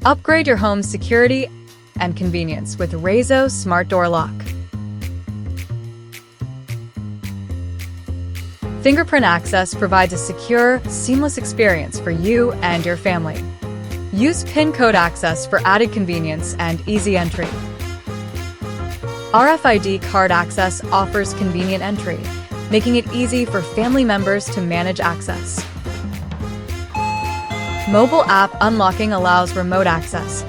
Upgrade your home's security and convenience with Raizo Smart Door Lock. Fingerprint access provides a secure, seamless experience for you and your family. Use PIN code access for added convenience and easy entry. RFID card access offers convenient entry, making it easy for family members to manage access. Mobile app unlocking allows remote access,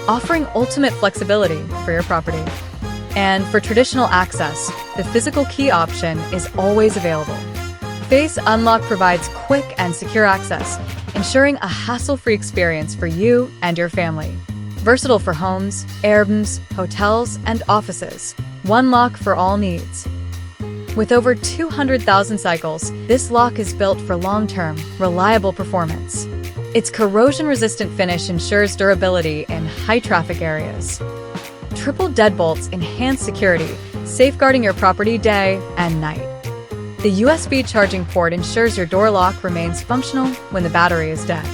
offering ultimate flexibility for your property. And for traditional access, the physical key option is always available. Face Unlock provides quick and secure access, ensuring a hassle-free experience for you and your family. Versatile for homes, airbnbs, hotels, and offices. One lock for all needs. With over 200,000 cycles, this lock is built for long-term, reliable performance. Its corrosion-resistant finish ensures durability in high-traffic areas. Triple deadbolts enhance security, safeguarding your property day and night. The USB charging port ensures your door lock remains functional when the battery is dead.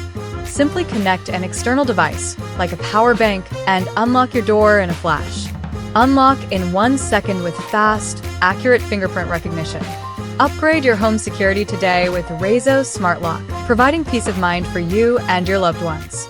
Simply connect an external device, like a power bank, and unlock your door in a flash. Unlock in 1 second with fast, accurate fingerprint recognition. Upgrade your home security today with Raizo Smart Lock, providing peace of mind for you and your loved ones.